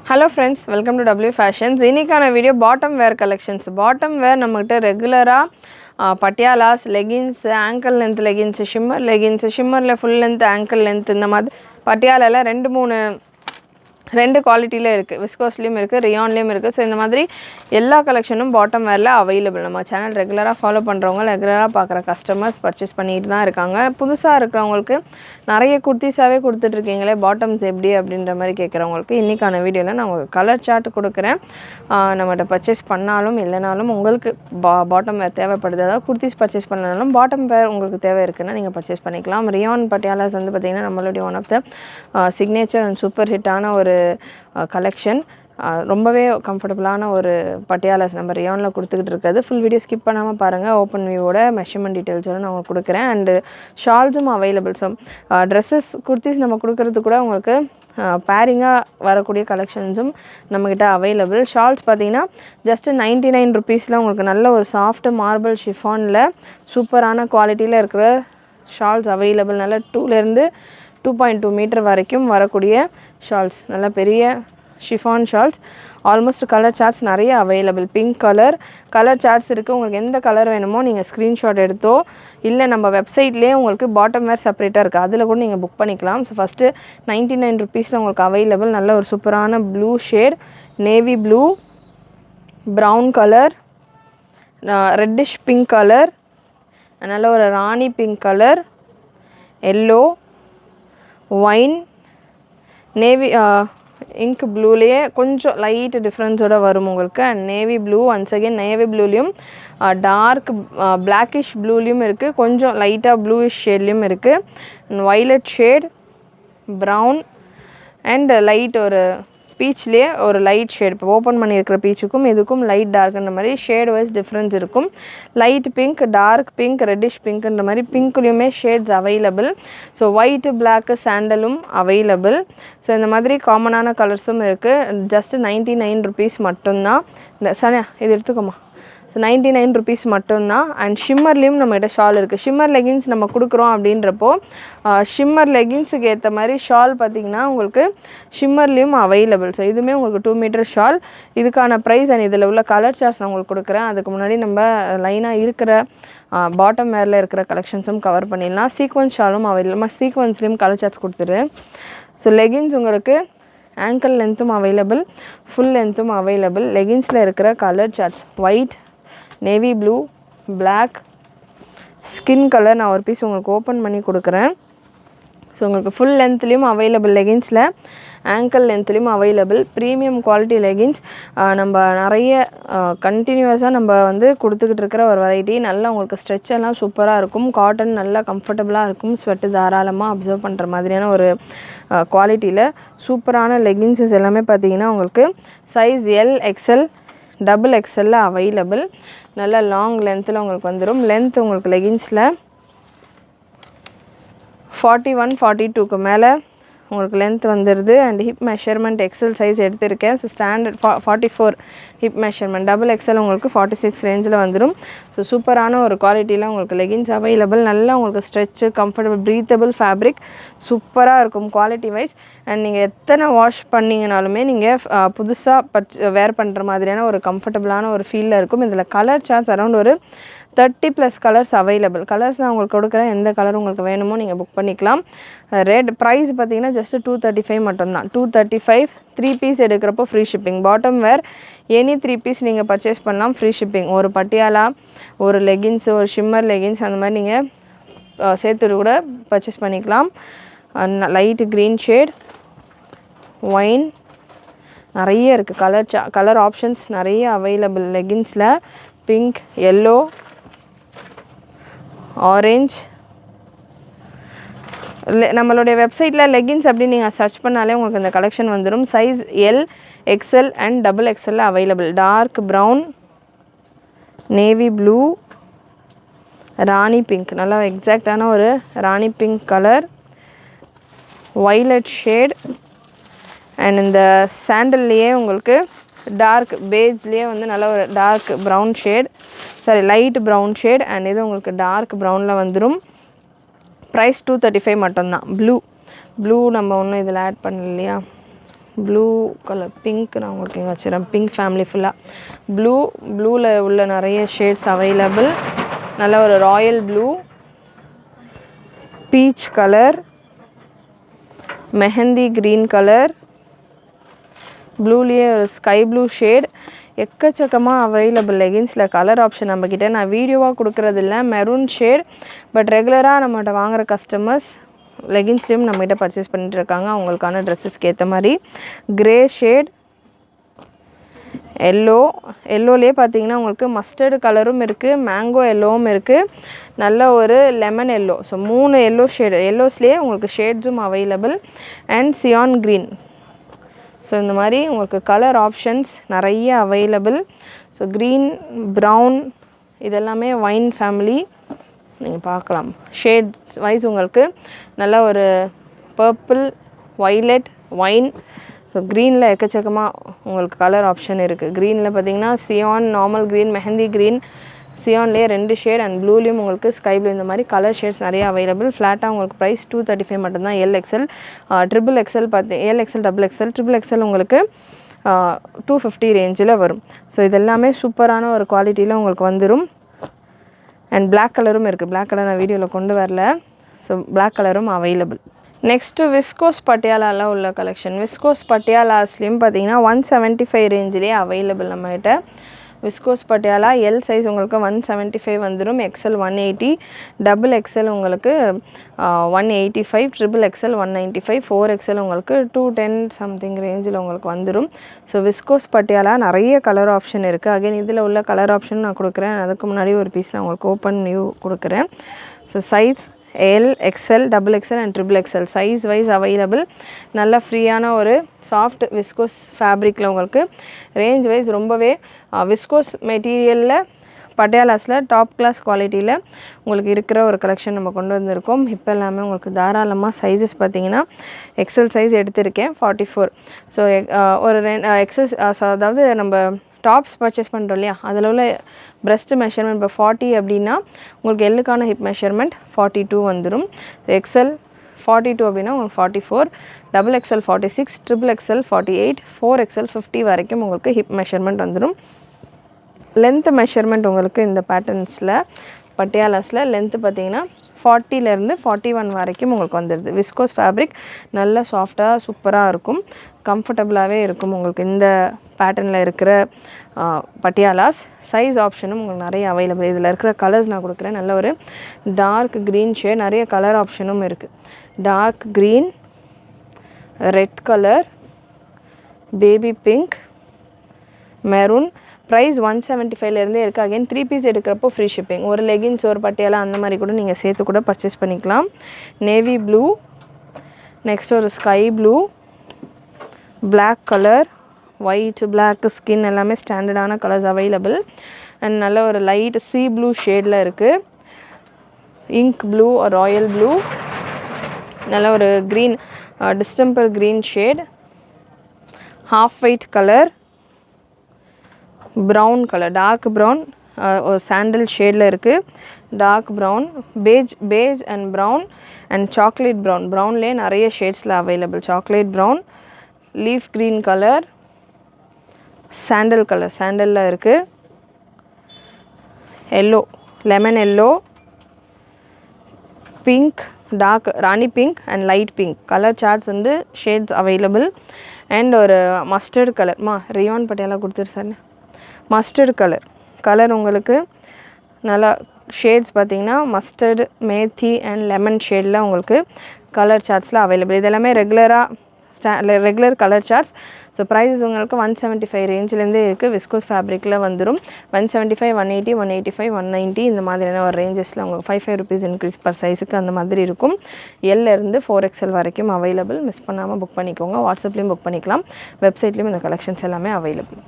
Hello friends, welcome to W Fashions. இன்னைக்கான video bottom wear collections. Bottom wear நம்மகிட்ட ரெகுலராக patialas, leggings, ankle length leggings, ஷிம்மரில் full length, ankle length இந்த மாதிரி பட்டியாலாவில் ரெண்டு குவாலிட்டியில் இருக்குது. விஸ்கோஸ்லேயும் இருக்குது, ரியான்லேயும் இருக்குது. ஸோ இந்த மாதிரி எல்லா கலெக்ஷனும் பாட்டம் வேரில் அவைலபிள். நம்ம சேனல் ரெகுலராக ஃபாலோ பண்ணுறவங்க, ரெகுலராக பார்க்குற கஸ்டமர்ஸ் பர்ச்சேஸ் பண்ணிட்டு தான் இருக்காங்க. புதுசாக இருக்கிறவங்களுக்கு நிறைய குர்த்திஸாகவே கொடுத்துட்ருக்கீங்களே, பாட்டம்ஸ் எப்படி அப்படின்ற மாதிரி கேட்குறவங்களுக்கு இன்றைக்கான வீடியோவில் நான் உங்களுக்கு கலர் சார்ட் கொடுக்குறேன். நம்மகிட்ட பர்ச்சேஸ் பண்ணாலும் இல்லைனாலும் உங்களுக்கு பாட்டம் வேர் தேவைப்படுது, அதாவது குர்த்திஸ் பர்ச்சேஸ் பண்ணாலும் பாட்டம் வேர் உங்களுக்கு தேவை இருக்குன்னா நீங்கள் பர்ச்சேஸ் பண்ணிக்கலாம். ரியான் பட்டியாலாஸ் வந்து பார்த்திங்கன்னா நம்மளுடைய one of the signature and super ஹிட்டான ஒரு கலெக்ஷன். ரொம்பவே கம்ஃபர்டபுளான ஒரு பட்டியாலாஸ் நம்ம ரியானில் கொடுத்துக்கிட்டு இருக்கிறது. ஃபுல் வீடியோ ஸ்கிப் பண்ணாமல் பாருங்கள். ஓப்பன் வியூவோட மெஷர்மெண்ட் டீட்டெயில்ஸோடு நான் உங்களுக்கு கொடுக்குறேன். அண்டு ஷால்ஸும் அவைலபிள். ஸோ ட்ரெஸ்ஸஸ் குர்த்திஸ் நம்ம கொடுக்குறது கூட உங்களுக்கு பேரிங்காக வரக்கூடிய கலெக்ஷன்ஸும் நம்மக்கிட்ட அவைலபிள். ஷால்ஸ் பார்த்தீங்கன்னா ஜஸ்ட்டு 99 ருபீஸில் உங்களுக்கு நல்ல ஒரு சாஃப்ட் மார்பிள் ஷிஃபானில் சூப்பரான குவாலிட்டியில் இருக்கிற ஷால்ஸ் அவைலபிள். நல்ல 2லேருந்து 2.2 மீட்டர் வரைக்கும் வரக்கூடிய ஷால்ஸ், நல்ல பெரிய chiffon shawls. Almost colour charts நிறைய அவைலபிள். பிங்க் கலர் சார்ட்ஸ் இருக்குது. உங்களுக்கு எந்த கலர் வேணுமோ நீங்கள் ஸ்க்ரீன்ஷாட் எடுத்தோ இல்லை நம்ம வெப்சைட்லேயே உங்களுக்கு பாட்டம் வேர் செப்பரேட்டாக இருக்குது, அதில் கூட நீங்கள் புக் பண்ணிக்கலாம். ஸோ ஃபஸ்ட்டு 99 ருபீஸில் உங்களுக்கு அவைலபிள். நல்ல ஒரு சூப்பரான blue shade, navy blue, brown colour, reddish pink colour, நல்ல ஒரு rani pink colour, yellow, wine, navy ink ப்ளூலேயே கொஞ்சம் லைட் டிஃப்ரென்ஸோடு வரும் உங்களுக்கு. And navy blue, once again navy ப்ளூலேயும் டார்க் பிளாக்கிஷ் ப்ளூலேயும் இருக்குது, கொஞ்சம் லைட்டாக ப்ளூயிஷ் ஷேட்லேயும் இருக்குது, violet shade, brown and light ஒரு பீச்லேயே ஒரு லைட் ஷேட். இப்போ ஓப்பன் பண்ணியிருக்கிற பீச்சுக்கும் இதுக்கும் லைட் டார்க்குன்ற மாதிரி ஷேட் வைஸ் டிஃப்ரென்ஸ் இருக்கும். Light pink, dark pink, reddish பிங்க்ன்ற மாதிரி பிங்க்லேயுமே shades available. So white, black, சாண்டலும் அவைலபிள். ஸோ இந்த மாதிரி காமனான கலர்ஸும் இருக்குது. ஜஸ்ட்டு 99 ருபீஸ் மட்டும்தான். இந்த சனியா இது எடுத்துக்கோமா. ஸோ 99 ருபீஸ் மட்டும்தான். அண்ட் ஷிம்மர்லேயும் நம்மகிட்ட ஷால் இருக்குது. ஷிம்மர் லெகின்ஸ் நம்ம கொடுக்குறோம் அப்படின்றப்போ ஷிம்மர் லெகின்ஸுக்கு ஏற்ற மாதிரி ஷால் பார்த்திங்கன்னா உங்களுக்கு ஷிம்மர்லேயும் அவைலபிள். ஸோ இதுவுமே உங்களுக்கு 2 மீட்டர் ஷால். இதுக்கான ப்ரைஸ் அண்ட் இதில் உள்ள கலர் சார்ட்ஸ் நான் உங்களுக்கு கொடுக்குறேன். அதுக்கு முன்னாடி நம்ம லைனாக இருக்கிற பாட்டம் வேரில் இருக்கிற கலெக்ஷன்ஸும் கவர் பண்ணிடலாம். சீக்வன்ஸ் ஷாலும் அவைலபிள். சீக்வன்ஸ்லேயும் கலர் சார்ட்ஸ் கொடுத்துரு. ஸோ லெகின்ஸ் உங்களுக்கு ஆங்கிள் லென்த்தும் அவைலபிள், ஃபுல் லென்த்தும் அவைலபிள். லெகின்ஸில் இருக்கிற colour charts white, navy blue, black, skin colour நான் ஒரு பீஸ் உங்களுக்கு ஓப்பன் பண்ணி கொடுக்குறேன். ஸோ உங்களுக்கு ஃபுல் லென்த்லேயும் அவைலபிள். லெகின்ஸில் ஆங்கிள் லென்த்லேயும் அவைலபிள். ப்ரீமியம் குவாலிட்டி லெகின்ஸ் நம்ம நிறைய கண்டினியூஸாக நம்ம வந்து கொடுத்துக்கிட்டு இருக்கிற ஒரு வெரைட்டி. நல்லா உங்களுக்கு ஸ்ட்ரெச் எல்லாம் சூப்பராக இருக்கும். காட்டன் நல்லா கம்ஃபர்டபுளாக இருக்கும். ஸ்வெட்டு தாராளமாக அப்சர்வ் பண்ணுற மாதிரியான ஒரு குவாலிட்டியில் சூப்பரான லெகின்ஸஸ் எல்லாமே பார்த்திங்கன்னா உங்களுக்கு சைஸ் எல், எக்ஸ்எல், டபுள் எக்ஸ்எல்ல அவைலபிள். நல்ல லாங் லென்த்தில் உங்களுக்கு வந்துடும். லென்த் உங்களுக்கு லெகின்ஸில் 41, 42க்கு மேலே உங்களுக்கு லென்த் வந்துடுது. And hip measurement XL size எடுத்திருக்கேன். So standard 44 hip measurement. Double XL உங்களுக்கு 46 ரேஞ்சில் வந்துடும். ஸோ சூப்பரான ஒரு குவாலிட்டியில் உங்களுக்கு லெகின்ஸ் அவைலபிள். நல்லா உங்களுக்கு ஸ்ட்ரெச்சு, கம்ஃபர்டபுள், ப்ரீத்தபிள் ஃபேப்ரிக் சூப்பராக இருக்கும் குவாலிட்டி வைஸ். அண்ட் நீங்கள் எத்தனை வாஷ் பண்ணிங்கனாலுமே நீங்கள் புதுசாக வேர் பண்ணுற மாதிரியான ஒரு கம்ஃபர்டபுளான ஒரு ஃபீலில் இருக்கும். இதில் கலர் சார்ட்ஸ் அரௌண்ட் ஒரு 30+ கலர்ஸ் அவைலபிள். கலர்ஸ் நான் உங்களுக்கு கொடுக்குறேன். எந்த கலர் உங்களுக்கு வேணுமோ நீங்கள் புக் பண்ணிக்கலாம். ரேட் ப்ரைஸ் பார்த்தீங்கன்னா ஜஸ்ட்டு 235 மட்டும்தான். 235. 3 பீஸ் எடுக்கிறப்போ free shipping. Bottom wear any 3 piece நீங்கள் பர்ச்சேஸ் பண்ணலாம், ஃப்ரீ ஷிப்பிங். ஒரு பட்டியாலா, ஒரு லெகின்ஸ், ஒரு ஷிம்மர் லெகின்ஸ் அந்த மாதிரி நீங்கள் சேர்த்து கூட பர்ச்சேஸ் பண்ணிக்கலாம். லைட் க்ரீன் ஷேட், ஒயின், நிறைய இருக்குது. கலர் ஆப்ஷன்ஸ் நிறைய அவைலபிள். லெகின்ஸில் பிங்க், எல்லோ, ஆரஞ்ச். நம்மளுடைய வெப்சைட்டில் லெகின்ஸ் அப்படின்னு நீங்கள் சர்ச் பண்ணாலே உங்களுக்கு இந்த கலெக்ஷன் வந்துடும். Size L, XL and double எக்ஸ்எல்ல available. Dark brown, navy blue, rani pink, நல்லா எக்ஸாக்டான ஒரு rani pink colour, violet shade and இந்த சாண்டல்லையே உங்களுக்கு டார்க் பேஜ்லேயே வந்து நல்ல ஒரு dark brown shade, light brown shade. And இது உங்களுக்கு டார்க் ப்ரௌனில் வந்துடும். ப்ரைஸ் 235 மட்டும்தான். ப்ளூ நம்ம ஒன்றும் இதில் ஆட் பண்ணல இல்லையா. ப்ளூ கலர் பிங்க் நான் உங்களுக்கு இங்கே வச்சுறேன். பிங்க் ஃபேமிலி ஃபுல்லாக ப்ளூவில் உள்ள நிறைய ஷேட்ஸ் அவைலபிள். நல்ல ஒரு royal blue, peach colour, mehndi green colour, ப்ளூலேயே ஒரு ஸ்கை ப்ளூ ஷேட், எக்கச்சக்கமாக அவைலபிள் லெகின்ஸில் கலர் ஆப்ஷன் நம்மக்கிட்ட. நான் வீடியோவாக கொடுக்குறதில்ல. மெரூன் ஷேட், பட் ரெகுலராக நம்மகிட்ட வாங்குகிற கஸ்டமர்ஸ் லெகின்ஸ்லேயும் நம்மகிட்ட பர்ச்சேஸ் பண்ணிட்டு இருக்காங்க அவங்களுக்கான ட்ரெஸ்ஸஸ்க்கு ஏற்ற மாதிரி. கிரே ஷேட், எல்லோலேயே பார்த்தீங்கன்னா உங்களுக்கு மஸ்டர்டு கலரும் இருக்குது, மேங்கோ எல்லோவும் இருக்குது, நல்ல ஒரு lemon yellow. So 3 yellow shade, எல்லோஸ்லேயே உங்களுக்கு ஷேட்ஸும் available. And cyan green. So இந்த மாதிரி உங்களுக்கு கலர் ஆப்ஷன்ஸ் நிறைய அவைலபிள். ஸோ க்ரீன், ப்ரௌன் இதெல்லாமே ஒயின் ஃபேமிலி நீங்கள் பார்க்கலாம். ஷேட்ஸ் வைஸ் உங்களுக்கு நல்ல ஒரு பர்பிள், வைலட், ஒயின். ஸோ க்ரீனில் எக்கச்சக்கமாக உங்களுக்கு கலர் ஆப்ஷன் இருக்குது. க்ரீனில் பார்த்தீங்கன்னா cyan, normal green, mehndi green, சியான்லேயே 2 ஷேட் அண்ட் ப்ளூலேயும் உங்களுக்கு ஸ்கை ப்ளூ. இந்த மாதிரி கலர் ஷேட்ஸ் நிறைய அவைலபிள். ஃப்ளாட்டாக உங்களுக்கு ப்ரைஸ் 235 மட்டும்தான். XL, XXL பார்த்து LXL, XXL உங்களுக்கு 250 ரேஞ்சில் வரும். ஸோ இதெல்லாமே சூப்பரான ஒரு குவாலிட்டியில் உங்களுக்கு வந்துடும். அண்ட் பிளாக் கலரும் இருக்குது. பிளாக் கலர் நான் வீடியோவில் கொண்டு வரல. ஸோ பிளாக் கலரும் அவைலபிள். நெக்ஸ்ட்டு விஸ்கோஸ் பட்டியாலாவில் உள்ள கலெக்ஷன். விஸ்கோஸ் பட்டியாலாஸ்லேயும் பார்த்தீங்கன்னா 175 ரேஞ்சிலே அவைலபிள் நம்மகிட்ட. விஸ்கோஸ் பட்டியாலா எல் சைஸ் உங்களுக்கு 175 வந்துடும். XL 180, XXL உங்களுக்கு 185, XXL 195, 4XL உங்களுக்கு 210 சம்திங் ரேஞ்சில் உங்களுக்கு வந்துடும். ஸோ விஸ்கோஸ் பட்டியாலா நிறைய கலர் ஆப்ஷன் இருக்குது. அகைன் இதில் உள்ள கலர் ஆப்ஷன் நான் கொடுக்குறேன். அதுக்கு முன்னாடி ஒரு பீஸ் நான் உங்களுக்கு ஓப்பன் நியூ கொடுக்குறேன். So size L, XL, XXL and XXL size wise available. நல்ல ஃப்ரீயான ஒரு சாஃப்ட் விஸ்கோஸ் ஃபேப்ரிக்கில் உங்களுக்கு ரேஞ்ச் வைஸ் ரொம்பவே விஸ்கோஸ் மெட்டீரியலில் பட்டியாலாஸில் டாப் கிளாஸ் குவாலிட்டியில் உங்களுக்கு இருக்கிற ஒரு கலெக்ஷன் நம்ம கொண்டு வந்திருக்கோம். இப்போ எல்லாமே உங்களுக்கு தாராளமாக சைஸஸ் பார்த்தீங்கன்னா XL சைஸ் எடுத்திருக்கேன் 44. ஸோ ஒரு XS அதாவது நம்ம டாப்ஸ் பர்ச்சேஸ் பண்ணுறோம் இல்லையா, அதில் உள்ள ப்ரெஸ்ட் மெஷர்மெண்ட் இப்போ 40 அப்படின்னா உங்களுக்கு எல்லுக்கான ஹிப் மெஷர்மெண்ட் 42 வந்துடும். XL 42 அப்படின்னா உங்களுக்கு 44, XXL 46, XXL 48, 4XL 50 வரைக்கும் உங்களுக்கு ஹிப் மெஷர்மெண்ட் வந்துடும். லென்த் மெஷர்மெண்ட் உங்களுக்கு இந்த பேட்டர்ன்ஸில் பட்டியாலாஸில் லென்த்து பார்த்தீங்கன்னா 40லேருந்து 41 வரைக்கும் உங்களுக்கு வந்துடுது. விஸ்கோஸ் ஃபேப்ரிக் நல்ல சாஃப்டாக சூப்பராக இருக்கும், கம்ஃபர்டபுளாகவே இருக்கும் உங்களுக்கு இந்த பேட்டர்னில் இருக்கிற பட்டியாலாஸ். சைஸ் ஆப்ஷனும் உங்களுக்கு நிறைய அவைலபிள். இதில் இருக்கிற கலர்ஸ் நான் கொடுக்குறேன். நல்ல ஒரு டார்க் க்ரீன் ஷேட், நிறைய கலர் ஆப்ஷனும் இருக்குது. Dark green, red colour, baby pink, maroon. Price 175லேருந்தே இருக்குது. அகைன் 3 பீஸ் எடுக்கிறப்போ ஃப்ரீ ஷிப்பிங். ஒரு லெகின்ஸ், ஒரு பட்டியாலா அந்த மாதிரி கூட நீங்கள் சேர்த்து கூட பர்ச்சேஸ் பண்ணிக்கலாம். நேவி ப்ளூ, நெக்ஸ்ட் ஒரு sky blue, black colour, white, black, skin எல்லாமே ஸ்டாண்டர்டான கலர்ஸ் அவைலபிள். அண்ட் நல்ல ஒரு லைட் சீ ப்ளூ ஷேடில் இருக்குது. இங்க் ப்ளூ, ராயல் ப்ளூ, நல்ல ஒரு green, distemper green shade, half white colour, brown colour, dark brown, ஒரு சாண்டல் ஷேடில் இருக்குது. Dark brown, beige and brown and chocolate brown. ப்ரௌன்லேயே நிறைய ஷேட்ஸில் available. Chocolate brown, leaf green colour, sandal colour, சாண்டலில் இருக்குது. Yellow, lemon yellow, pink, dark rani pink and light pink. Colour charts வந்து shades available. And ஒரு mustard colour, rayon patiala கொடுத்துரு sir. Mustard colour உங்களுக்கு நல்லா ஷேட்ஸ் பார்த்தீங்கன்னா மஸ்டர்டு, மேத்தி அண்ட் லெமன் ஷேடில் உங்களுக்கு கலர் சார்ட்ஸில் அவைலபிள். இதெல்லாமே regular colour charts. So prices உங்களுக்கு 175 ரேஞ்சிலேருந்தே இருக்குது. விஸ்கோஸ் ஃபேப்ரிக்கில் வந்துடும். 175, 180, 185, 190 இந்த மாதிரியான ஒரு ரேஞ்சஸில் உங்களுக்கு 5 rupees இன்க்ரீஸ் பர் சைஸுக்கு அந்த மாதிரி இருக்கும். L-இருந்து 4XL வரைக்கும் அவைலபிள். மிஸ் பண்ணாமல் புக் பண்ணிக்கோங்க. வாட்ஸ்அப்லேயும் புக் பண்ணிக்கலாம், வெப்சைட்லேயும் இந்த கலெக்ஷன்ஸ் எல்லாமே அவைலபிள்.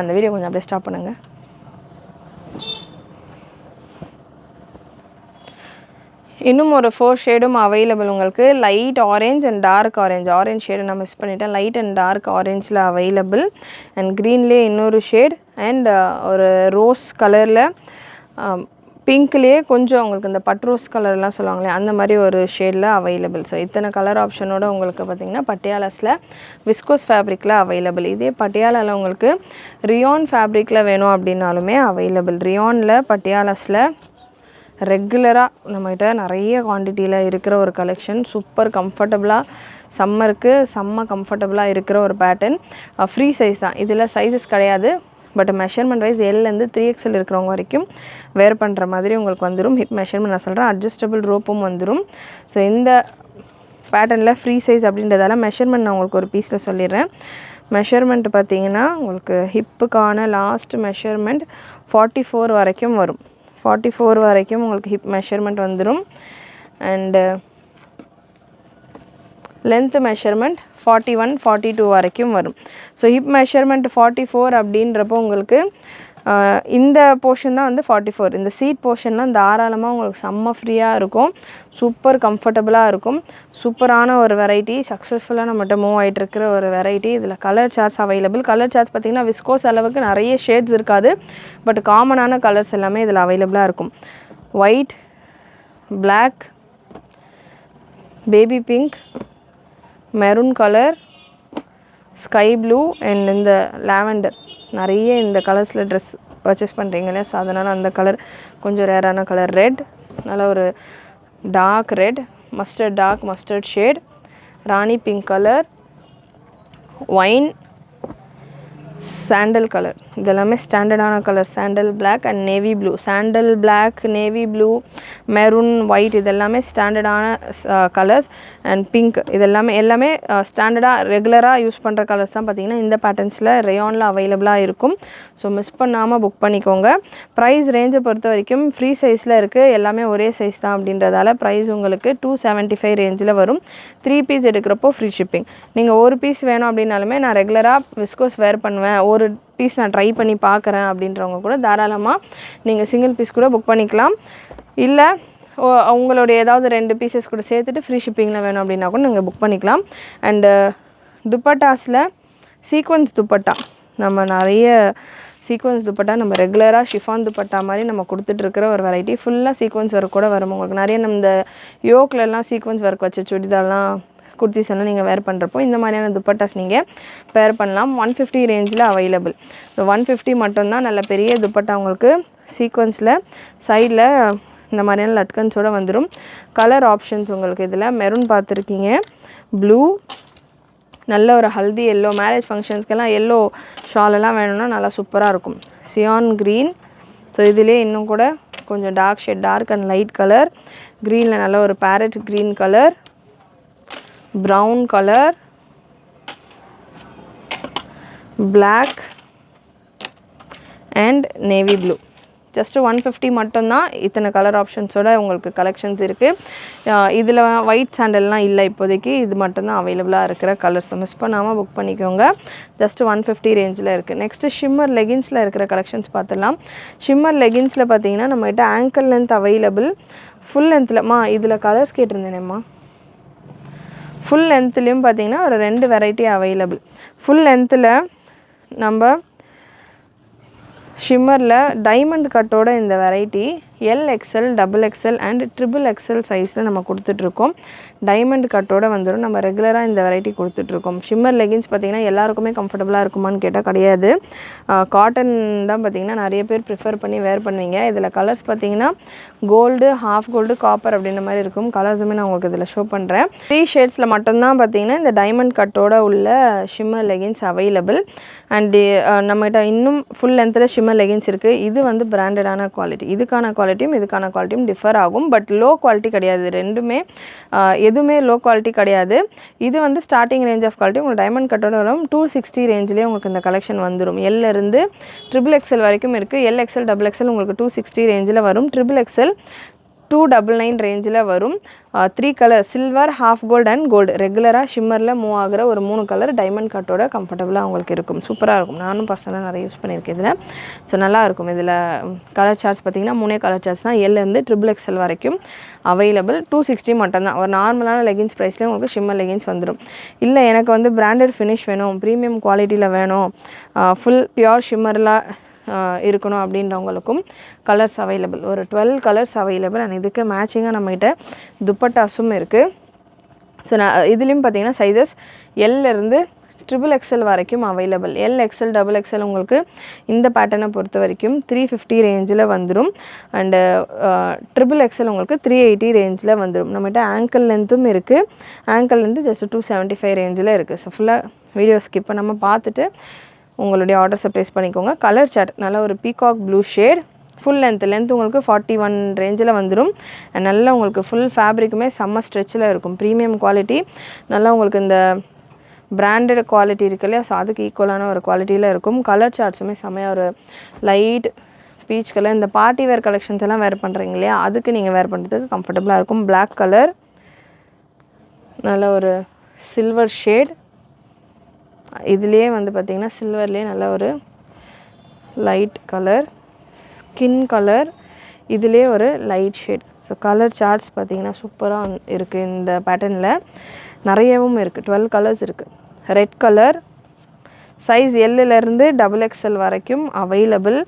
அந்த வீடியோ கொஞ்சம் அப்படியே ஸ்டாப் பண்ணுங்கள். இன்னும் ஒரு 4 ஷேடும் அவைலபிள் உங்களுக்கு. Light orange and dark orange. Orange shade நான் மிஸ் பண்ணிட்டேன். லைட் அண்ட் டார்க் ஆரஞ்சில் அவைலபிள். அண்ட் க்ரீன்லேயே இன்னொரு ஷேட் அண்ட் ஒரு ரோஸ் கலரில் பிங்க்லேயே கொஞ்சம் உங்களுக்கு இந்த பட்ரோஸ் கலர்லாம் சொல்லுவாங்களே அந்த மாதிரி ஒரு ஷேடில் அவைலபிள். ஸோ இத்தனை கலர் ஆப்ஷனோட உங்களுக்கு பார்த்திங்கன்னா பட்டியாலாஸில் விஸ்கோஸ் ஃபேப்ரிக்கில் அவைலபிள். இதே பட்டியாலாவில் உங்களுக்கு ரியான் ஃபேப்ரிக்கில் வேணும் அப்படின்னாலுமே அவைலபிள். ரியானில் பட்டியாலாஸில் ரெகுலராக நம்மகிட்ட நிறைய குவான்டிட்டியில் இருக்கிற ஒரு கலெக்ஷன். சூப்பர் கம்ஃபர்டபுளாக சம்மருக்கு செம்ம கம்ஃபர்டபுளாக இருக்கிற ஒரு பேட்டர்ன். ஃப்ரீ சைஸ் தான், இதில் சைஸஸ் கிடையாது. பட் மெஷர்மெண்ட் வைஸ் எல்லேருந்து 3XL இருக்கிறவங்க வரைக்கும் வேர் பண்ணுற மாதிரி உங்களுக்கு வந்துடும். ஹிப் மெஷர்மெண்ட் நான் சொல்கிறேன், அட்ஜஸ்டபிள் ரோப்பும் வந்துடும். ஸோ இந்த பேட்டர்னில் ஃப்ரீ சைஸ் அப்படின்றதால மெஷர்மெண்ட் நான் உங்களுக்கு ஒரு பீஸில் சொல்லிடுறேன். மெஷர்மெண்ட் பார்த்திங்கன்னா உங்களுக்கு ஹிப்புக்கான லாஸ்ட் மெஷர்மெண்ட் 44 வரைக்கும் வரும். 44 வரைக்கும் உங்களுக்கு ஹிப் மெஷர்மெண்ட் வந்துடும். அண்டு லென்த் மெஷர்மெண்ட் 41, 42 வரைக்கும் வரும். ஸோ ஹிப் மெஷர்மெண்ட் 44 அப்படின்றப்போ உங்களுக்கு இந்த போர்ஷன் தான் வந்து 44. இந்த சீட் போர்ஷன்லாம் தாராளமாக உங்களுக்கு செம்ம ஃப்ரீயாக இருக்கும், சூப்பர் கம்ஃபர்டபுளாக இருக்கும். சூப்பரான ஒரு வெரைட்டி, சக்ஸஸ்ஃபுல்லாக நம்மகிட்ட மூவ் ஆகிட்டு இருக்கிற ஒரு வெரைட்டி. இதில் colour charts available. Colour charts பார்த்திங்கன்னா விஸ்கோஸ் அளவுக்கு நிறைய ஷேட்ஸ் இருக்காது, பட் காமனான கலர்ஸ் எல்லாமே இதில் அவைலபிளாக இருக்கும். White, black, baby pink, maroon colour, sky blue and இந்த லாவெண்டர். நிறைய இந்த கலர்ஸில் ட்ரெஸ் பர்ச்சேஸ் பண்ணுறீங்களே, ஸோ அதனால் அந்த கலர் கொஞ்சம் ரேரான கலர். ரெட், நல்ல ஒரு dark red, dark mustard shade, rani pink colour, wine, sandal colour. இதெல்லாமே ஸ்டாண்டர்டான colour. Sandal black and navy blue. Sandal black, navy blue, maroon, white இதெல்லாமே ஸ்டாண்டர்டான கலர்ஸ். அண்ட் பிங்க் எல்லாமே ஸ்டாண்டர்டாக ரெகுலராக யூஸ் பண்ணுற கலர்ஸ் தான். பார்த்திங்கன்னா இந்த பேட்டர்ன்ஸில் ரேயானில் அவைலபிளாக இருக்கும். ஸோ மிஸ் பண்ணாமல் புக் பண்ணிக்கோங்க. ப்ரைஸ் ரேஞ்சை பொறுத்த வரைக்கும் ஃப்ரீ சைஸில் இருக்குது, எல்லாமே ஒரே சைஸ் தான் அப்படின்றதால ப்ரைஸ் உங்களுக்கு 275 ரேஞ்சில் வரும். 3 பீஸ் எடுக்கிறப்போ ஃப்ரீ ஷிப்பிங். நீங்கள் ஒரு பீஸ் வேணும் அப்படின்னாலுமே நான் ரெகுலராக விஸ்கோஸ் வேர் பண்ணுவேன், ஒரு பீஸ் நான் ட்ரை பண்ணி பார்க்குறேன் அப்படின்றவங்க கூட தாராளமாக நீங்கள் சிங்கிள் பீஸ் கூட புக் பண்ணிக்கலாம். இல்லை உங்களுடைய ஏதாவது 2 பீசஸ் கூட சேர்த்துட்டு ஃப்ரீ ஷிப்பிங்கில் வேணும் அப்படின்னா கூட நீங்கள் புக் பண்ணிக்கலாம். அண்டு துப்பட்டாஸில் சீக்வன்ஸ் துப்பட்டா, நம்ம நிறைய சீக்வன்ஸ் துப்பட்டா நம்ம ரெகுலராக ஷிஃபான் துப்பட்டா மாதிரி நம்ம கொடுத்துட்ருக்கிற ஒரு வெரைட்டி. ஃபுல்லாக சீக்வன்ஸ் ஒர்க் கூட வரும். உங்களுக்கு நிறைய நம்ம இந்த யோக்லலாம் சீக்வன்ஸ் ஒர்க் வச்ச சுடிதார்லாம் குர்த்திஸ் எல்லாம் நீங்கள் வேர் பண்ணுறப்போ இந்த மாதிரியான துப்பட்டாஸ் நீங்கள் பேர் பண்ணலாம். 150 ரேஞ்சில் அவைலபிள். ஸோ 150 மட்டும்தான். நல்ல பெரிய துப்பட்டா உங்களுக்கு சீக்வன்ஸில் சைடில் இந்த மாதிரியான லட்கன்ஸோடு வந்துடும். கலர் ஆப்ஷன்ஸ் உங்களுக்கு இதில் மெரூன் பார்த்துருக்கீங்க, ப்ளூ, நல்ல ஒரு ஹல்தி எல்லோ, மேரேஜ் ஃபங்க்ஷன்ஸ்க்கெல்லாம் எல்லோ ஷாலெல்லாம் வேணும்னா நல்லா சூப்பராக இருக்கும். Cyan green. ஸோ இதிலே இன்னும் கூட கொஞ்சம் dark shade, dark and light colour. க்ரீனில் நல்ல ஒரு parrot green colour, brown color, black and navy blue. Just 150 மட்டும்தான். இத்தனை கலர் ஆப்ஷன்ஸோட உங்களுக்கு கலெக்ஷன்ஸ் இருக்குது. இதில் ஒயிட் சாண்டல்லாம் இல்லை இப்போதைக்கு, இது மட்டும்தான் அவைலபிளாக இருக்கிற கலர்ஸ். மிஸ் பண்ணாமல் புக் பண்ணிக்கோங்க. ஜஸ்ட்டு 150 ரேஞ்சில் இருக்குது. நெக்ஸ்ட்டு ஷிம்மர் லெகின்ஸில் இருக்கிற கலெக்ஷன்ஸ் பார்த்துடலாம். ஷிம்மர் லெகின்ஸில் பார்த்தீங்கன்னா நம்மகிட்ட ஆங்கிள் லென்த் அவைலபிள், ஃபுல் லென்த்லம்மா இதில் கலர்ஸ் கேட்டிருந்தேனேம்மா. ஃபுல் லென்த்லேயும் பார்த்தீங்கன்னா ஒரு 2 வெரைட்டி அவைலபிள். ஃபுல் லென்த்தில் நம்ம ஷிம்மரில் டைமண்ட் கட்டோட இந்த variety LXL, XXL and XXL சைஸில் நம்ம கொடுத்துட்ருக்கோம். டைமண்ட் கட்டோட வந்துடும். நம்ம ரெகுலராக இந்த வெரைட்டி கொடுத்துட்ருக்கோம். ஷிம்மர் லெகின்ஸ் பார்த்திங்கன்னா எல்லாருக்குமே கம்ஃபர்டபுளாக இருக்குமான்னு கேட்டால் கிடையாது. காட்டன் தான் பார்த்திங்கன்னா நிறைய பேர் ப்ரிஃபர் பண்ணி வேர் பண்ணுவீங்க. இதில் கலர்ஸ் பார்த்திங்கன்னா கோல்டு, ஹாஃப் கோல்டு, காப்பர் அப்படின்ற மாதிரி இருக்கும். கலர்ஸுமே நான் உங்களுக்கு இதில் ஷோ பண்ணுறேன். 3 ஷேட்ஸில் மட்டும்தான் பார்த்திங்கன்னா இந்த டைமண்ட் கட்டோட உள்ள ஷிம்மர் லெகின்ஸ் அவைலபிள். அண்டு நம்மகிட்ட இன்னும் ஃபுல் லென்த்தில் ஷிம்மர் லெகின்ஸ் இருக்குது. இது வந்து பிராண்டடான குவாலிட்டி. இதுக்கான குவாலிட்டியும் டிஃபர் ஆகும். பட் லோ குவாலிட்டி கிடையாது. ரெண்டுமே எதுவுமே லோ குவாலிட்டி கிடையாது. இது வந்து ஸ்டார்டிங் ரேஞ்ச் ஆஃப் குவாலிட்டி உங்களுக்கு டைமண்ட் கட்டோட வரும். 260 ரேஞ்சிலே உங்களுக்கு இந்த கலெக்ஷன் வந்துடும். எல்லேருந்து XXL வரைக்கும் இருக்குது. LXL, XXL உங்களுக்கு 260 ரேஞ்சில் வரும். XXL 299 ரேஞ்சில் வரும். 3 colour, silver, half gold and gold. ரெகுலராக ஷிம்மரில் மூவ் ஆகிற ஒரு 3 கலர் டைமண்ட் கட்டோட கம்ஃபர்டபுளாக உங்களுக்கு இருக்கும். சூப்பராக இருக்கும். நானும் பர்சனலாக நிறைய யூஸ் பண்ணியிருக்கேன் இதில். ஸோ நல்லாயிருக்கும். இதில் கலர் சார்ட்ஸ் பார்த்திங்கன்னா 3 கலர் சார்ட்ஸ் தான். எல்லேருந்து XXL வரைக்கும் அவைலபிள். 260 மட்டும்தான். ஒரு நார்மலான லெகின்ஸ் ப்ரைஸ்லேயே உங்களுக்கு ஷிம்மர் லெகின்ஸ் வந்துடும். இல்லை எனக்கு வந்து பிராண்டட் ஃபினிஷ் வேணும், ப்ரீமியம் குவாலிட்டியில் வேணும், ஃபுல் பியோர் ஷிம்மரில் இருக்கணும் அப்படின்றவங்களுக்கும் கலர்ஸ் அவைலபிள். ஒரு 12 கலர்ஸ் அவைலபிள். அண்ட் இதுக்கு மேட்சிங்காக நம்மகிட்ட துப்பட்டாஸும் இருக்குது. ஸோ நான் இதுலேயும் பார்த்தீங்கன்னா சைஸஸ் எல்லேருந்து XXL வரைக்கும் அவைலபிள். XL XXL உங்களுக்கு இந்த பேட்டர்னை பொறுத்த வரைக்கும் 350 ரேஞ்சில் வந்துடும். அண்டு XXL உங்களுக்கு 380 ரேஞ்சில் வந்துடும். நம்மகிட்ட ஆங்கிள் லென்த்தும் இருக்குது. ஆங்கிள் லென்த்து ஜஸ்ட் 275 ரேஞ்சில் இருக்குது. ஸோ ஃபுல்லாக வீடியோ ஸ்கிப் பண்ணாமல் பார்த்துட்டு உங்களுடைய ஆர்டர்ஸை ப்ளேஸ் பண்ணிக்கோங்க. கலர் சார்ட் நல்ல ஒரு peacock blue shade. Full length உங்களுக்கு 41 ரேஞ்சில் வந்துடும். நல்லா உங்களுக்கு ஃபுல் ஃபேப்ரிக்குமே செம்ம ஸ்ட்ரெச்சில் இருக்கும். Premium quality. நல்லா உங்களுக்கு இந்த பிராண்டட் குவாலிட்டி இருக்கு இல்லையா, ஸோ அதுக்கு ஈக்குவலான ஒரு குவாலிட்டியில் இருக்கும். கலர் சார்ட்ஸுமே செம்மையாக ஒரு லைட் பீச் கலர். இந்த பார்ட்டி வேர் கலெக்ஷன்ஸ் எல்லாம் வேர் பண்ணுறீங்க இல்லையா, அதுக்கு நீங்கள் வேர் பண்ணுறதுக்கு கம்ஃபர்டபுளாக இருக்கும். பிளாக் கலர், நல்ல ஒரு சில்வர் ஷேட். இதுலேயே வந்து பார்த்திங்கன்னா சில்வர்லேயே நல்ல ஒரு லைட் கலர், ஸ்கின் கலர், இதுலேயே ஒரு light shade. So colour charts பார்த்திங்கன்னா சூப்பராக இருக்குது. இந்த பேட்டர்னில் நிறையவும் இருக்குது. 12 கலர்ஸ் இருக்குது. ரெட் கலர் சைஸ் எல்லிருந்து XXL வரைக்கும் அவைலபிள்.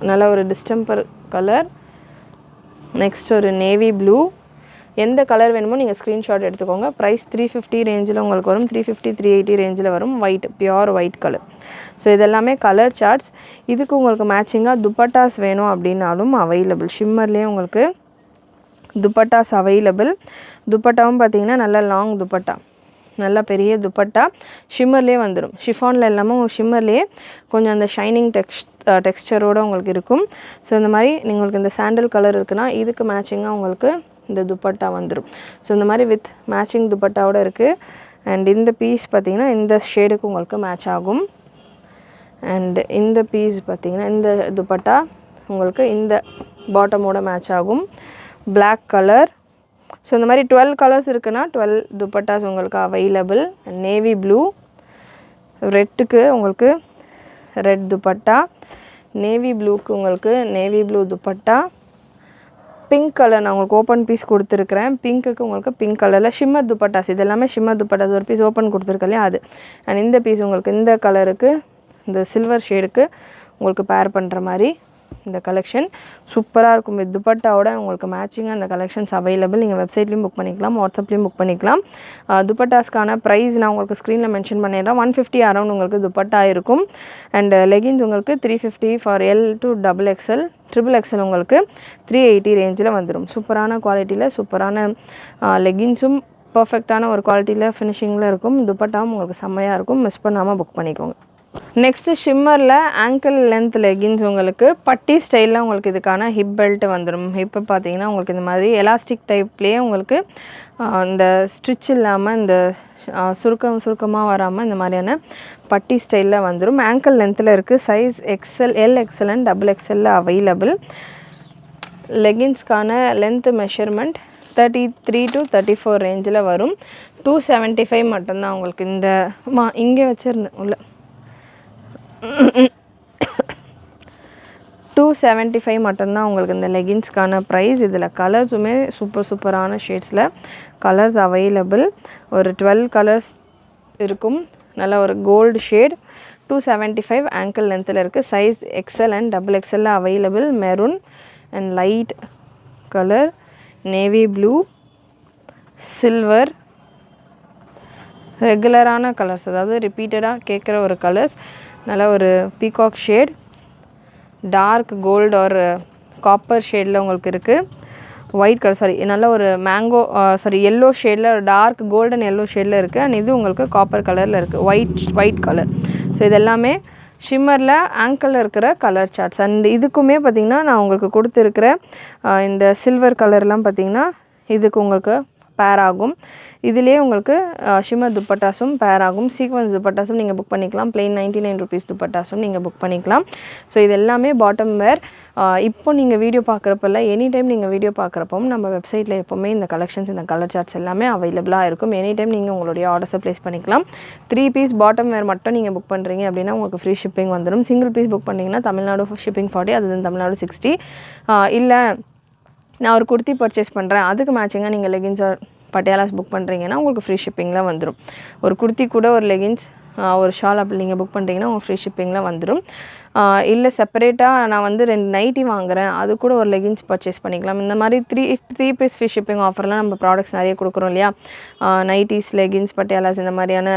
நல்ல ஒரு டிஸ்டம்பர் கலர். நெக்ஸ்ட் ஒரு நேவி ப்ளூ. எந்த கலர் வேணுமோ நீங்கள் ஸ்க்ரீன்ஷாட் எடுத்துக்கோங்க. ப்ரைஸ் 350 ரேஞ்சில் உங்களுக்கு வரும். 350 380 ரேஞ்சில் வரும். White, pure white colour. So இதெல்லாமே கலர் சார்ட்ஸ். இதுக்கு உங்களுக்கு மேட்சிங்காக துப்பட்டாஸ் வேணும் அப்படின்னாலும் அவைலபிள். ஷிம்மர்லேயே உங்களுக்கு துப்பட்டாஸ் அவைலபிள். துப்பட்டாவும் பார்த்தீங்கன்னா நல்ல லாங் துப்பட்டா, நல்ல பெரிய துப்பட்டா. ஷிம்மர்லேயே வந்துடும். ஷிஃபானில் இல்லாமல் உங்களுக்கு ஷிம்மர்லேயே கொஞ்சம் அந்த ஷைனிங் டெக்ஸ்சரோடு உங்களுக்கு இருக்கும். ஸோ இந்த மாதிரி உங்களுக்கு இந்த சாண்டல் கலர் இருக்குன்னா இதுக்கு மேட்சிங்காக உங்களுக்கு இந்த துப்பட்டா வந்துடும். ஸோ இந்த மாதிரி வித் மேட்சிங் துப்பட்டாவோட இருக்குது. அண்ட் இந்த பீஸ் பார்த்திங்கன்னா இந்த ஷேடுக்கு உங்களுக்கு மேட்ச் ஆகும். அண்ட் இந்த பீஸ் பார்த்திங்கன்னா இந்த துப்பட்டா உங்களுக்கு இந்த பாட்டமோட மேட்ச் ஆகும். Black colour. ஸோ இந்த மாதிரி 12 கலர்ஸ் இருக்குன்னா 12 துப்பட்டாஸ் உங்களுக்கு அவைலபிள். நேவி ப்ளூ, ரெட்டுக்கு உங்களுக்கு ரெட் துப்பட்டா, நேவி ப்ளூக்கு உங்களுக்கு navy blue dupatta, pink colour நான் உங்களுக்கு ஓப்பன் பீஸ் கொடுத்துருக்குறேன். பிங்க்குக்கு உங்களுக்கு பிங்க் கலரில் ஷிம்மர் துப்பட்டாஸ். இது எல்லாமே ஷிம்மர் துப்பட்டாஸ். ஒரு பீஸ் ஓப்பன் கொடுத்துருக்கேன் இல்லையா, அது. அண்ட் இந்த பீஸ் உங்களுக்கு இந்த கலருக்கு இந்த சில்வர் ஷேடுக்கு உங்களுக்கு பேர் பண்ணுற மாதிரி இந்த கலெக்ஷன் சூப்பராக இருக்கும். வித் துப்பட்டாவோட உங்களுக்கு மேட்சிங்காக அந்த கலெக்ஷன்ஸ் அவைலபிள். நீங்கள் வெப்சைட்லேயும் புக் பண்ணிக்கலாம், வாட்ஸ்அப்லேயும் புக் பண்ணிக்கலாம். துப்பட்டாஸ்க்கான ப்ரைஸ் நான் உங்களுக்கு ஸ்க்ரீனில் மென்ஷன் பண்ணிடுறேன். 150 அரௌண்ட் உங்களுக்கு துப்பட்டா இருக்கும். அண்ட் லெகின்ஸ் உங்களுக்கு 350 for L to XXL. XXL உங்களுக்கு 380 ரேஞ்சில் வந்துடும். சூப்பரான குவாலிட்டியில் சூப்பரான லெகின்ஸும் பர்ஃபெக்டான ஒரு குவாலிட்டியில் ஃபினிஷிங்கில் இருக்கும். துப்பட்டாவும் உங்களுக்கு செம்மையாக இருக்கும். மிஸ் பண்ணாமல் புக் பண்ணிக்கோங்க. நெக்ஸ்ட்டு ஷிம்மரில் ஆங்கிள் லென்த் லெகின்ஸ் உங்களுக்கு பட்டி ஸ்டைலில் உங்களுக்கு இதுக்கான ஹிப் பெல்ட் வந்துடும். ஹிப்பு பார்த்தீங்கன்னா உங்களுக்கு இந்த மாதிரி எலாஸ்டிக் டைப்லேயே உங்களுக்கு இந்த ஸ்டிச் இல்லாமல் இந்த சுருக்கமாக வராமல் இந்த மாதிரியான பட்டி ஸ்டைலில் வந்துடும். ஆங்கிள் லென்த்தில் இருக்குது. Size XL, XL and XXL available. லெகின்ஸ்க்கான லென்த் மெஷர்மெண்ட் 33 to 34 ரேஞ்சில் வரும். 275 மட்டும்தான் உங்களுக்கு. இந்த இங்கே வச்சுருந்தேன் உள்ள 275 மட்டும்தான் உங்களுக்கு இந்த லெகின்ஸ்க்கான ப்ரைஸ். இதில் கலர்ஸுமே சூப்பரான ஷேட்ஸில் கலர்ஸ் அவைலபிள். ஒரு 12 கலர்ஸ் இருக்கும். நல்ல ஒரு கோல்டு ஷேட். 275 ஆங்கிள் லென்த்தில் இருக்குது. Size XL and XXL available. Maroon and light colour, navy blue, silver, ரெகுலரான கலர்ஸ், அதாவது ரிப்பீட்டடாக கேட்குற ஒரு கலர்ஸ். நல்ல ஒரு பீகாக் ஷேட், டார்க் கோல்டு ஒரு காப்பர் ஷேடில் உங்களுக்கு இருக்குது. ஒயிட் கலர் நல்ல ஒரு மேங்கோ எல்லோ ஷேடில் டார்க் கோல்டன் எல்லோ ஷேடில் இருக்குது. அண்ட் இது உங்களுக்கு காப்பர் கலரில் இருக்குது. White colour. ஸோ இதெல்லாமே ஷிம்மரில் ஆங்கிளில் இருக்கிற கலர் சார்ட்ஸ். அண்ட் இதுக்குமே பார்த்திங்கன்னா நான் உங்களுக்கு கொடுத்துருக்கிற இந்த சில்வர் கலர்லாம் பார்த்திங்கன்னா இதுக்கு உங்களுக்கு பேர் ஆகும். இதிலே உங்களுக்கு ஷிம்மர் துப்பட்டாஸும் பேர் ஆகும். சீக்வன்ஸ் துப்பட்டாஸும் நீங்கள் புக் பண்ணிக்கலாம். plain 99 rupees துப்பட்டாஸும் நீங்கள் புக் பண்ணிக்கலாம். ஸோ இது எல்லாமே பாட்டம் வேர். இப்போ நீங்கள் வீடியோ பார்க்குறப்பெல்லாம் எனி டைம் நீங்கள் வீடியோ பார்க்குறப்பவும் நம்ம வெப்சைட்டில் எப்போவுமே இந்த கலெக்ஷன்ஸ் இந்த கலர் சார்ட்ஸ் எல்லாமே அவைலபிளாக இருக்கும். எனி டைம் நீங்கள் உங்களுடைய ஆர்டர்ஸை ப்ளேஸ் பண்ணிக்கலாம். 3 பீஸ் பாட்டம் வேர் மட்டும் நீங்கள் புக் பண்ணுறீங்க அப்படின்னா உங்களுக்கு ஃப்ரீ ஷிப்பிங் வந்துடும். சிங்கிள் பீஸ் புக் பண்ணிங்கன்னா தமிழ்நாடு ஷிப்பிங் 40, அது தமிழ்நாடு 60. இல்லை நான் ஒரு குர்த்தி பர்ச்சேஸ் பண்ணுறேன், அதுக்கு மேட்சிங்காக நீங்கள் லெகின்ஸ் பட்டியாலாஸ் புக் பண்ணுறீங்கன்னா உங்களுக்கு ஃப்ரீ ஷிப்பிங்கில் வந்துடும். ஒரு குர்த்தி கூட ஒரு லெகின்ஸ் ஒரு ஷால் அப்படி நீங்கள் புக் பண்ணுறீங்கன்னா உங்கள் ஃப்ரீ ஷிப்பிங்கில் வந்துடும். இல்லை செப்பரேட்டாக நான் வந்து 2 நைட்டி வாங்குகிறேன், அது கூட ஒரு லெகின்ஸ் பர்ச்சேஸ் பண்ணிக்கலாம். இந்த மாதிரி 3 பீஸ் ஃப்ரீ ஷிப்பிங் ஆஃபர்லாம் நம்ம ப்ராடக்ட்ஸ் நிறைய கொடுக்குறோம் இல்லையா. நைட்டிஸ், லெகின்ஸ், பட்டியாலாஸ் இந்த மாதிரியான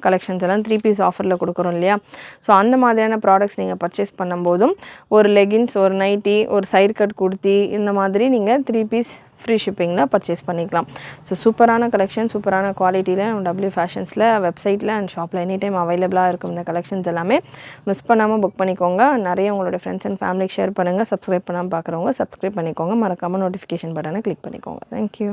கலெக்ஷன்ஸ் எல்லாம் 3 பீஸ் ஆஃபரில் கொடுக்குறோம் இல்லையா. ஸோ அந்த மாதிரியான ப்ராடக்ட்ஸ் நீங்கள் பர்ச்சேஸ் பண்ணும்போதும் ஒரு லெகின்ஸ், ஒரு நைட்டி, ஒரு சைடு கட் குர்த்தி இந்த மாதிரி நீங்கள் 3 பீஸ் ஃப்ரீ ஷிப்பிங்கில் பர்ச்சேஸ் பண்ணிக்கலாம். ஸோ சூப்பரான கலெக்ஷன், சூப்பரான குவாலிட்டியில் டபிள்யூ ஃபேஷன்ஸில் வெப்சைட்டில் அண்ட் ஷாப்பில் எனி டைம் அவைலபிளாக இருக்கும். இந்த கலெக்ஷன்ஸ் எல்லாமே மிஸ் பண்ணாமல் புக் பண்ணிக்கோங்க. நிறைய உங்களோட ஃப்ரெண்ட்ஸ் அண்ட் ஃபேமிலிக்கு ஷேர் பண்ணுங்கள். சப்ஸ்கிரைப் பண்ணாமல் பார்க்குறவங்க சப்ஸ்கிரைப் பண்ணிக்கோங்க. மறக்காமல் நோட்டிஃபிகேஷன் பட்டனை கிளிக் பண்ணிக்கோங்க. தேங்க்யூ.